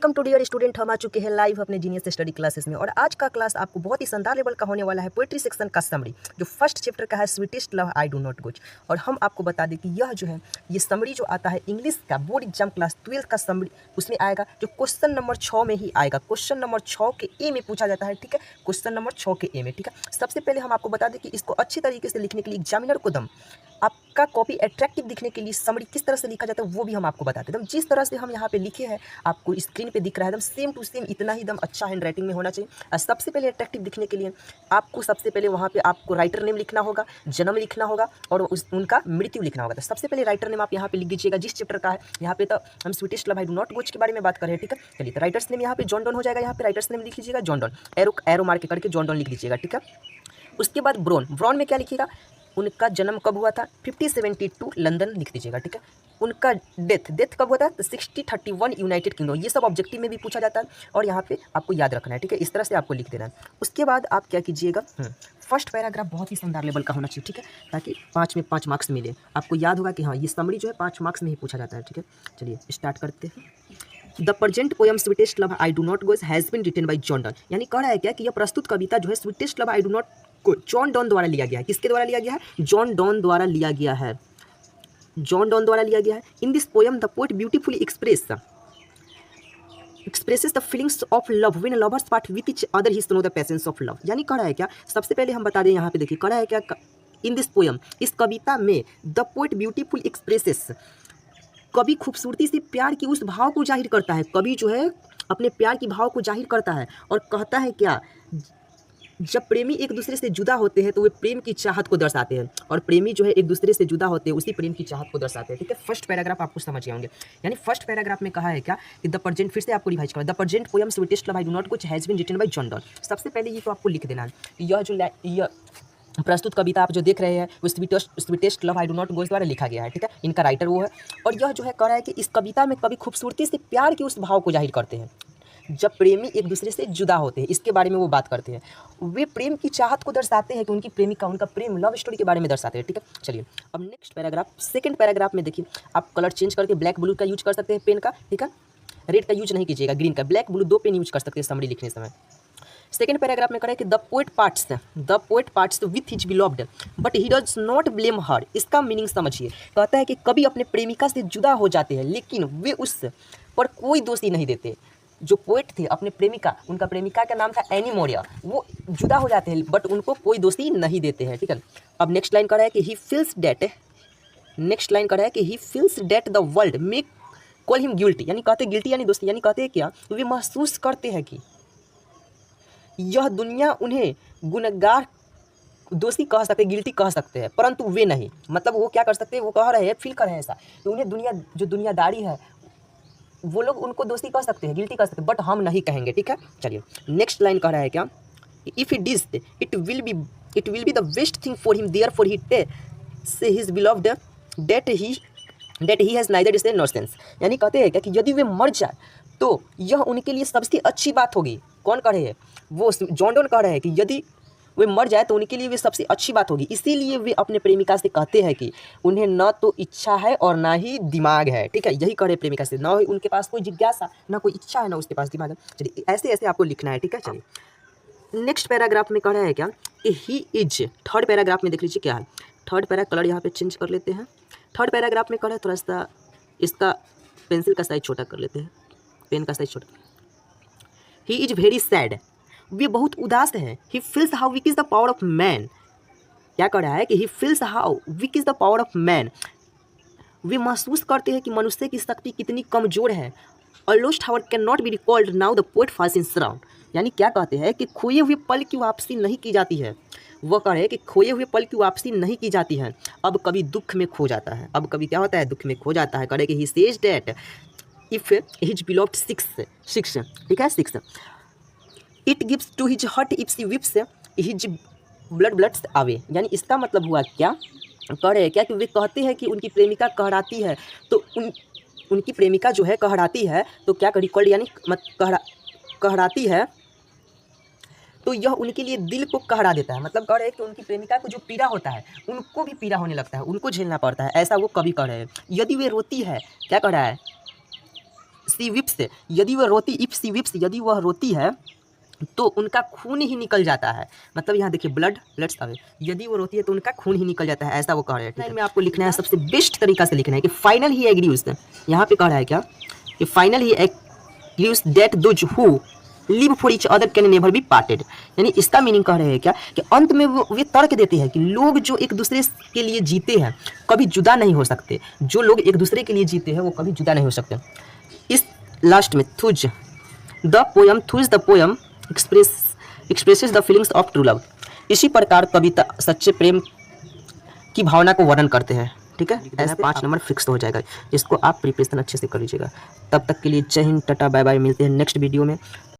Welcome to dear student. हम आ चुके हैं लाइव अपने जीनियस स्टडी क्लासेस में और आज का क्लास आपको बहुत ही शानदार लेवल का होने वाला है। पोएट्री सेक्शन का समरी जो फर्स्ट चैप्टर का है sweetest love I do not go. और हम आपको बता दें कि यह जो है ये समरी जो आता है इंग्लिश का बोर्ड एग्जाम क्लास 12 का समरी उसमें आएगा जो क्वेश्चन नंबर 6 में ही आएगा। क्वेश्चन नंबर 6 के ए में पूछा जाता है, ठीक है। क्वेश्चन नंबर 6 के ए में, ठीक है। सबसे पहले हम आपको बता दें कि इसको अच्छी तरीके से लिखने के लिए एग्जामिनर को दम आपका कॉपी अट्रैक्टिव दिखने के लिए समरी किस तरह से लिखा जाता है वो भी हम आपको बताते हैं। जिस तरह से हम यहाँ पे लिखे हैं आपको स्क्रीन पे दिख रहा है एकदम सेम टू सेम, इतना ही एकदम अच्छा हैंड राइटिंग में होना चाहिए। और सबसे पहले अट्रैक्टिव दिखने के लिए आपको सबसे पहले वहाँ पे आपको राइटर नेम लिखना होगा, जन्म लिखना होगा और उनका मृत्यु लिखना होगा। तो सबसे पहले राइटर नेम आप यहाँ पे लिख दीजिएगा जिस चैप्टर का है। यहाँ पे तो हम sweetest love I do not go के बारे में बात कर रहे हैं, ठीक है। चलिए तो राइटर्स नेम यहाँ पे जॉन डॉन हो जाएगा। यहाँ पे राइटर्स नेम लिख लीजिएगा जॉन डॉन, एरो मार के करके जॉन डॉन लिख लीजिएगा, ठीक है। उसके बाद ब्रॉन में क्या लिखिएगा, उनका जन्म कब हुआ था 5072 लंदन लिख दीजिएगा, ठीक है। उनका डेथ कब हुआ था तो 6031 यूनाइटेड किंगडम। ये सब ऑब्जेक्टिव में भी पूछा जाता है और यहाँ पे आपको याद रखना है, ठीक है। इस तरह से आपको लिख देना है। उसके बाद आप क्या कीजिएगा, फर्स्ट पैराग्राफ बहुत ही शानदार लेवल का होना चाहिए, ठीक है, ताकि 5 में 5 मार्क्स मिले। आपको याद होगा कि हाँ ये समरी जो है 5 मार्क्स में ही पूछा जाता है, ठीक है। चलिए स्टार्ट करते हैं। The present poem sweetest love I do not goes has been written by John Donne. यानी कह रहा है क्या कि यह प्रस्तुत कविता जो है sweetest love I do not John Donne द्वारा लिया गया है। किसके द्वारा लिया गया है? जॉन डॉन द्वारा लिया गया है। जॉन डॉन द्वारा लिया गया है। In this poem the poet beautifully expresses the feelings of love when lovers part with each other he know the passions of love। यानी कह रहा है क्या, सबसे पहले हम बता दें यहाँ पे देखिए कह रहा है क्या, इन दिस पोएम इस कविता में द पोएट ब्यूटीफुल एक्सप्रेसेस कवि खूबसूरती से प्यार की उस भाव को जाहिर करता है। कवि जो है अपने प्यार की भाव को जाहिर करता है और कहता है क्या, जब प्रेमी एक दूसरे से जुदा होते हैं तो वे प्रेम की चाहत को दर्शाते हैं और प्रेमी जो है एक दूसरे से जुदा होते हैं उसी प्रेम की चाहत को दर्शाते हैं, ठीक है। फर्स्ट पैराग्राफ आपको समझ गए होंगे। यानी फर्स्ट पैराग्राफ में कहा है क्या कि द प्रेजेंट, फिर से आपको रिवाइज करना, the present poem sweetest love I do not go has been written by John Donne. सबसे पहले ये तो आपको लिख देना है, यह जो यह प्रस्तुत कविता आप जो देख रहे हैं वो sweetest love I do not goes द्वारा लिखा गया है, ठीक है। इनका राइटर वो है और यह जो है कह रहा है कि इस कविता में कवि खूबसूरती से प्यार के उस भाव को जाहिर करते हैं जब प्रेमी एक दूसरे से जुदा होते हैं, इसके बारे में वो बात करते हैं। वे प्रेम की चाहत को दर्शाते हैं कि उनकी प्रेमिका, उनका प्रेम लव स्टोरी के बारे में दर्शाते हैं, ठीक है। चलिए अब नेक्स्ट पैराग्राफ, सेकंड पैराग्राफ में देखिए आप कलर चेंज करके ब्लैक ब्लू का यूज कर सकते हैं पेन का, ठीक है। रेड का यूज नहीं कीजिएगा, ग्रीन का, ब्लैक ब्लू 2 पेन यूज कर सकते हैं समरी लिखने समय। सेकेंड पैराग्राफ में करें कि the poet parts with his beloved but he does not blame हर। इसका मीनिंग समझिए, कहता है कि कभी अपने प्रेमिका से जुदा हो जाते हैं लेकिन वे उस पर कोई दोषी नहीं देते। जो पोएट थे अपने प्रेमिका, उनका प्रेमिका का नाम था एनी मोरिया, वो जुदा हो जाते हैं बट उनको कोई दोषी नहीं देते हैं, ठीक है। अब नेक्स्ट लाइन कर रहा है कि he feels that the world may call him guilty. यानी कहते गिल्टी यानी दोस्ती, यानी कहते हैं क्या, वे महसूस करते हैं कि यह दुनिया उन्हें गुनहगार दोषी कह सकते, गिल्टी कह सकते हैं, परंतु वे नहीं। मतलब वो क्या कर सकते हैं, वो कह रहे हैं, फील कर रहे हैं ऐसा कि उन्हें दुनियादारी है वो लोग उनको दोषी कह सकते हैं, गिल्टी कह सकते हैं, बट हम नहीं कहेंगे, ठीक है। चलिए नेक्स्ट लाइन कह रहा है क्या, if he dies it will be the best thing for him therefore he says his beloved that he has neither dissents nor sense. यानी कहते हैं क्या कि यदि वे मर जाए तो यह उनके लिए सबसे अच्छी बात होगी। कौन कह रहे हैं, वो जॉन डॉन कह रहे हैं कि यदि वे मर जाए तो उनके लिए वे सबसे अच्छी बात होगी। इसीलिए वे अपने प्रेमिका से कहते हैं कि उन्हें न तो इच्छा है और ना ही दिमाग है, ठीक है। यही कह रहे प्रेमिका से, ना उनके पास कोई जिज्ञासा, ना कोई इच्छा है, ना उसके पास दिमाग है। चलिए ऐसे ऐसे आपको लिखना है, ठीक है। चलिए नेक्स्ट पैराग्राफ में कह रहा है क्या कि ही इज, थर्ड पैराग्राफ में देख लीजिए क्या है। थर्ड पैरा कलर यहाँ पे चेंज कर लेते हैं। थर्ड पैराग्राफ में कह रहा है थोड़ा सा इसका पेंसिल का साइज छोटा कर लेते हैं, पेन का साइज छोटा। ही इज वेरी सैड, वे बहुत उदास हैं। He feels how weak is the power of man. क्या कह रहा है कि he feels how weak is the power of man, वे महसूस करते हैं कि मनुष्य की शक्ति कितनी कमज़ोर है। Almost however can not be recalled now the poet falls in surround. यानी क्या कहते हैं कि खोए हुए पल की वापसी नहीं की जाती है। वह कह रहे हैं कि खोए हुए पल की वापसी नहीं की जाती है, अब कभी दुख में खो जाता है। अब कभी क्या होता है, दुख में खो जाता है। कह रहे कि he says that if his beloved six, ठीक है, 6 it gives to his hurt if she weeps his bloods away. यानी इसका मतलब हुआ क्या, कह रहे हैं क्या कि वे कहते हैं कि उनकी प्रेमिका कहराती है तो उनकी प्रेमिका जो है कहराती है तो क्या रिकॉल्ड यानी कहराती है तो यह उनके लिए दिल को कहरा देता है। मतलब कह रहे हैं कि उनकी प्रेमिका को जो पीड़ा होता है उनको भी पीड़ा होने लगता है, उनको झेलना पड़ता है, ऐसा वो कभी कह रहे हैं। यदि वे रोती है, क्या कह रहा है, सी विप्स, यदि वह रोती, इफ सी विप्स, यदि वह रोती है तो उनका खून ही निकल जाता है। मतलब यहाँ देखिए ब्लड स्टावे, यदि वो रोती है तो उनका खून ही निकल जाता है, ऐसा वो कह रहे हैं। ठीक है, में आपको लिखना है, सबसे बेस्ट तरीका से लिखना है कि फाइनल ही एग्रीज, यहाँ पे कह रहा है क्या कि final he agrees that those who live for each other can never be parted. यानी इसका मीनिंग कह रहे हैं क्या कि अंत में वे तर्क देते हैं कि लोग जो एक दूसरे के लिए जीते हैं कभी जुदा नहीं हो सकते। जो लोग एक दूसरे के लिए जीते हैं वो कभी जुदा नहीं हो सकते। इस लास्ट में thus the poem expresses the feelings of true love. इसी प्रकार कविता सच्चे प्रेम की भावना को वर्णन करते हैं। ठीक है, ऐसे 5 नंबर फिक्स हो जाएगा। इसको आप प्रिपरेशन अच्छे से कर लीजिएगा। तब तक के लिए जय हिंद, टाटा, बाय बाय। मिलते हैं नेक्स्ट वीडियो में।